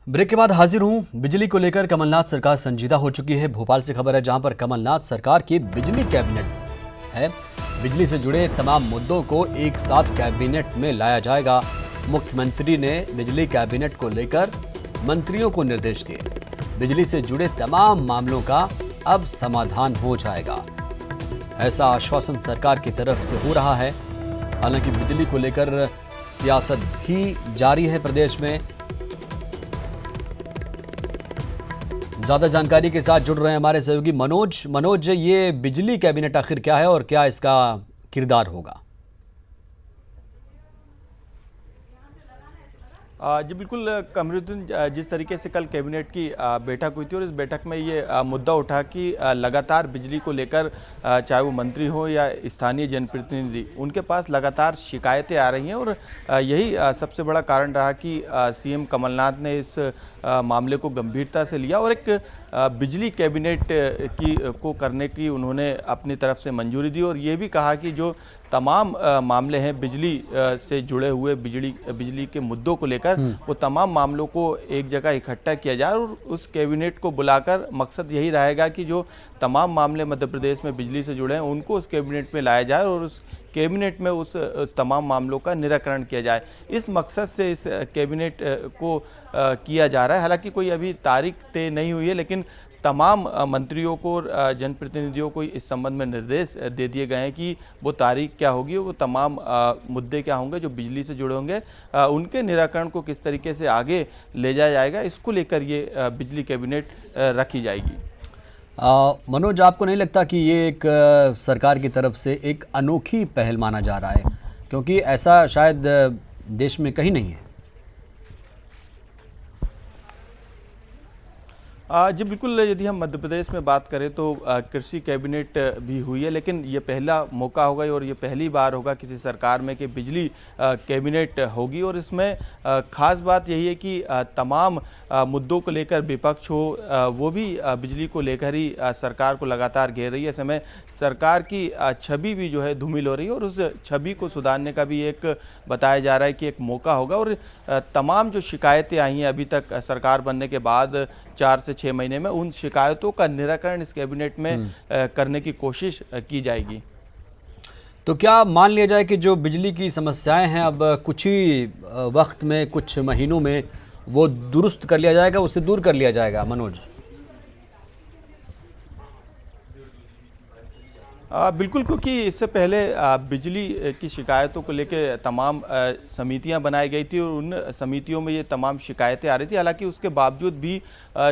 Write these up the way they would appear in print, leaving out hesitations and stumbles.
Break के बाद हाजिर हूं। बिजली को लेकर कमलनाथ सरकार संजीदा हो चुकी है। भोपाल से खबर है जहां पर कमलनाथ सरकार की बिजली कैबिनेट है। बिजली से जुड़े तमाम मुद्दों को एक साथ कैबिनेट में लाया जाएगा। मुख्यमंत्री ने बिजली कैबिनेट को लेकर मंत्रियों को निर्देश दिए। बिजली से जुड़े तमाम मामलों का अब समाधान हो जाएगा, ऐसा आश्वासन सरकार की तरफ से हो रहा है। हालांकि बिजली को लेकर सियासत भी जारी है प्रदेश में। ज्यादा जानकारी के साथ जुड़ रहे हैं हमारे सहयोगी मनोज, ये बिजली कैबिनेट आखिर क्या है और क्या इसका किरदार होगा? जी बिल्कुल कमरुद्दीन, जिस तरीके से कल कैबिनेट की बैठक हुई थी और इस बैठक में ये मुद्दा उठा कि लगातार बिजली को लेकर चाहे वो मंत्री हो या स्थानीय जनप्रतिनिधि, उनके पास लगातार शिकायतें आ रही हैं और यही सबसे बड़ा कारण रहा कि सीएम कमलनाथ ने इस मामले को गंभीरता से लिया और एक बिजली कैबिनेट को करने की उन्होंने अपनी तरफ से मंजूरी दी और ये भी कहा कि जो तमाम मामले हैं बिजली से जुड़े हुए, बिजली के मुद्दों को लेकर, वो तमाम मामलों को एक जगह इकट्ठा किया जाए और उस कैबिनेट को बुलाकर मकसद यही रहेगा कि जो तमाम मामले मध्य प्रदेश में बिजली से जुड़े हैं उनको उस कैबिनेट में लाया जाए और उस कैबिनेट में उस तमाम मामलों का निराकरण किया जाए। इस मकसद से इस कैबिनेट को किया जा रहा है। हालांकि कोई अभी तारीख तय नहीं हुई है, लेकिन तमाम मंत्रियों को, जनप्रतिनिधियों को इस संबंध में निर्देश दे दिए गए हैं कि वो तारीख क्या होगी, वो तमाम मुद्दे क्या होंगे जो बिजली से जुड़े होंगे, उनके निराकरण को किस तरीके से आगे ले जाया जाएगा, इसको लेकर ये बिजली कैबिनेट रखी जाएगी। मनोज, आपको नहीं लगता कि ये एक सरकार की तरफ से एक अनोखी पहल माना जा रहा है, क्योंकि ऐसा शायद देश में कहीं नहीं है? जी बिल्कुल, यदि हम मध्य प्रदेश में बात करें तो कृषि कैबिनेट भी हुई है, लेकिन ये पहला मौका होगा और ये पहली बार होगा किसी सरकार में कि बिजली कैबिनेट होगी और इसमें खास बात यही है कि तमाम मुद्दों को लेकर विपक्ष हो, वो भी बिजली को लेकर ही सरकार को लगातार घेर रही है। ऐसे में सरकार की छवि भी जो है धूमिल हो रही है और उस छवि को सुधारने का भी एक बताया जा रहा है कि एक मौका होगा और तमाम जो शिकायतें आई हैं अभी तक सरकार बनने के बाद 4 से 6 महीने में, उन शिकायतों का निराकरण इस कैबिनेट में करने की कोशिश की जाएगी। तो क्या मान लिया जाए कि जो बिजली की समस्याएं हैं अब कुछ ही वक्त में, कुछ महीनों में वो दुरुस्त कर लिया जाएगा, उससे दूर कर लिया जाएगा? मनोज, बिल्कुल, क्योंकि इससे पहले बिजली की शिकायतों को लेकर तमाम समितियां बनाई गई थी और उन समितियों में ये तमाम शिकायतें आ रही थी। हालांकि उसके बावजूद भी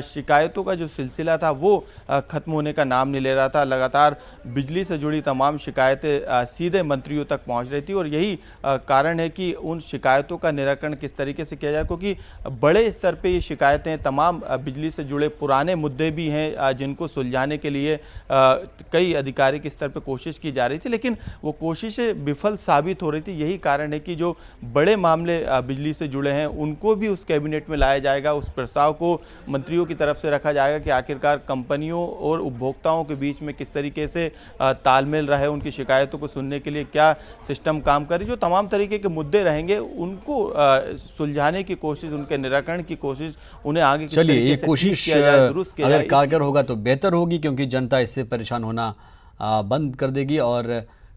शिकायतों का जो सिलसिला था वो ख़त्म होने का नाम नहीं ले रहा था। लगातार बिजली से जुड़ी तमाम शिकायतें सीधे मंत्रियों तक पहुंच रही थी और यही कारण है कि उन शिकायतों का निराकरण किस तरीके से किया जाए, क्योंकि बड़े स्तर पर ये शिकायतें, तमाम बिजली से जुड़े पुराने मुद्दे भी हैं जिनको सुलझाने के लिए कई आधिकारिक स्तर पर कोशिश की जा रही थी, लेकिन वो कोशिशें विफल साबित हो रही थी। यही कारण है कि जो बड़े मामले बिजली से जुड़े हैं उनको भी उस कैबिनेट में लाया जाएगा। उस प्रस्ताव को मंत्रियों की तरफ से रखा जाएगा कि आखिरकार कंपनियों और उपभोक्ताओं के बीच में किस तरीके से तालमेल रहे, उनकी शिकायतों को सुनने के लिए क्या सिस्टम काम करे, जो तमाम तरीके के मुद्दे रहेंगे उनको सुलझाने की कोशिश, उनके निराकरण की कोशिश, उन्हें आगे चलिए ये कोशिश अगर कारगर होगा तो बेहतर होगी, क्योंकि जनता इससे परेशान होना बंद कर देगी और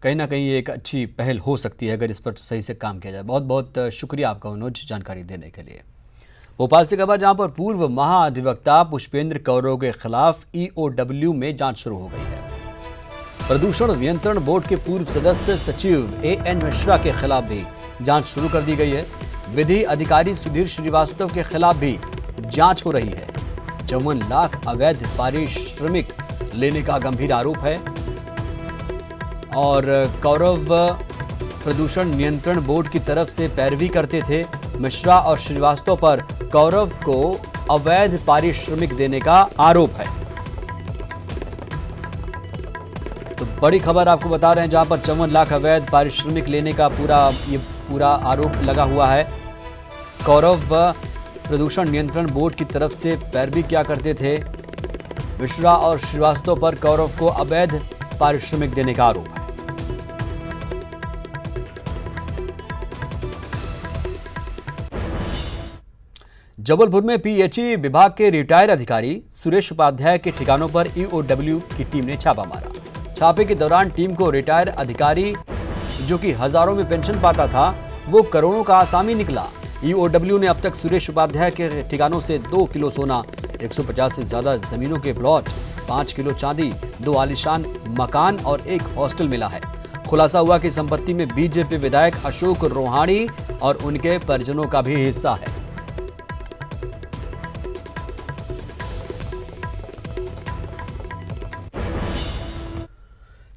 कहीं ना कहीं एक अच्छी पहल हो सकती है अगर इस पर सही से काम किया जाए। बहुत बहुत शुक्रिया आपका मनोज, जानकारी देने के लिए। भोपाल से खबर जहां पर पूर्व महाधिवक्ता पुष्पेंद्र कौरव के खिलाफ EOW में जांच शुरू हो गई है। प्रदूषण नियंत्रण बोर्ड के पूर्व सदस्य सचिव AN मिश्रा के खिलाफ भी जांच शुरू कर दी गई है। विधि अधिकारी सुधीर श्रीवास्तव के खिलाफ भी जांच हो रही है। 54 लाख अवैध पारिश्रमिक लेने का गंभीर आरोप है और कौरव प्रदूषण नियंत्रण बोर्ड की तरफ से पैरवी करते थे। मिश्रा और श्रीवास्तव पर कौरव को अवैध पारिश्रमिक देने का आरोप है। तो बड़ी खबर आपको बता रहे हैं जहां पर 54 लाख अवैध पारिश्रमिक लेने का पूरा आरोप लगा हुआ है। कौरव प्रदूषण नियंत्रण बोर्ड की तरफ से पैरवी क्या करते थे। मिश्रा और श्रीवास्तव पर कौरव को अवैध पारिश्रमिक देने का आरोप है। जबलपुर में पीएचई विभाग के रिटायर्ड अधिकारी सुरेश उपाध्याय के ठिकानों पर ईओडब्ल्यू की टीम ने छापा मारा। छापे के दौरान टीम को रिटायर्ड अधिकारी जो कि हजारों में पेंशन पाता था वो करोड़ों का आसामी निकला। ईओडब्ल्यू ने अब तक सुरेश उपाध्याय के ठिकानों से 2 किलो सोना, 150 से ज्यादा जमीनों के प्लॉट, 5 किलो चांदी, 2 आलीशान मकान और 1 हॉस्टल मिला है। खुलासा हुआ कि संपत्ति में बीजेपी विधायक अशोक रोहाणी और उनके परिजनों का भी हिस्सा है।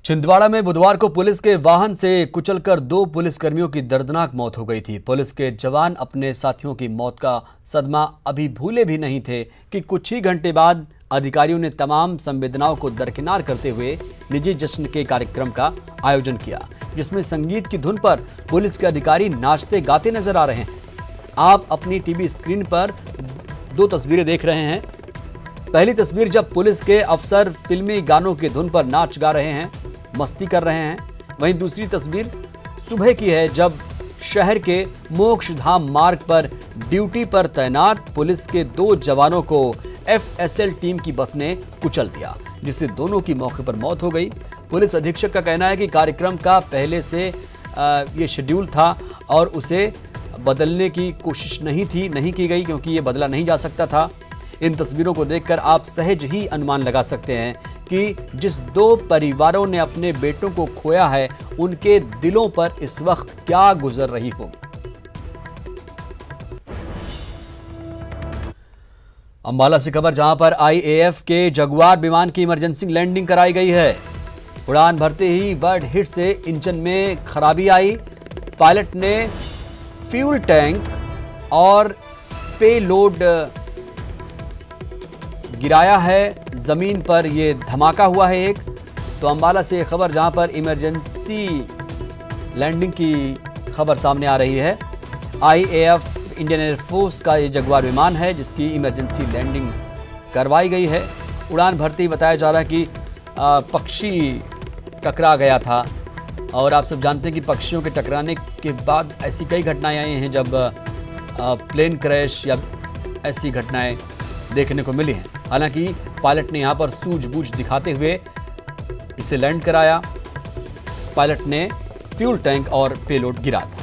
छिंदवाड़ा में बुधवार को पुलिस के वाहन से कुचलकर 2 पुलिसकर्मियों की दर्दनाक मौत हो गई थी। पुलिस के जवान अपने साथियों की मौत का सदमा अभी भूले भी नहीं थे कि कुछ ही घंटे बाद अधिकारियों ने तमाम संवेदनाओं को दरकिनार करते हुए निजी जश्न के कार्यक्रम का आयोजन किया, जिसमें संगीत की धुन पर पुलिस के अधिकारी नाचते गाते नजर आ रहे हैं। आप अपनी टीवी स्क्रीन पर 2 तस्वीरें देख रहे हैं। पहली तस्वीर जब पुलिस के अफसर फिल्मी गानों की धुन पर नाच गा रहे हैं, मस्ती कर रहे हैं। वहीं दूसरी तस्वीर सुबह की है जब शहर के मोक्षधाम मार्ग पर ड्यूटी पर तैनात पुलिस के 2 जवानों को एफएसएल टीम की बस ने कुचल दिया, जिससे दोनों की मौके पर मौत हो गई। पुलिस अधीक्षक का कहना है कि कार्यक्रम का पहले से ये शेड्यूल था और उसे बदलने की कोशिश नहीं की गई, क्योंकि ये बदला नहीं जा सकता था। इन तस्वीरों को देखकर आप सहज ही अनुमान लगा सकते हैं कि जिस 2 परिवारों ने अपने बेटों को खोया है उनके दिलों पर इस वक्त क्या गुजर रही होगी। अंबाला से खबर, जहां पर आईएएफ के जगुआर विमान की इमरजेंसी लैंडिंग कराई गई है। उड़ान भरते ही बर्ड हिट से इंजन में खराबी आई। पायलट ने फ्यूल टैंक और पेलोड गिराया है। जमीन पर यह धमाका हुआ है एक। तो अंबाला से खबर, जहां पर इमरजेंसी लैंडिंग की खबर सामने आ रही है। आईएएफ इंडियन एयरफोर्स का ये जगुआर विमान है जिसकी इमरजेंसी लैंडिंग करवाई गई है। उड़ान भरते ही बताया जा रहा है कि पक्षी टकरा गया था, और आप सब जानते हैं कि पक्षियों के टकराने के बाद ऐसी कई घटनाएं आई हैं जब प्लेन क्रैश या ऐसी घटनाएं देखने को मिली हैं। हालांकि पायलट ने यहां पर सूझबूझ दिखाते हुए इसे लैंड कराया। पायलट ने फ्यूल टैंक और पेलोड गिरा था।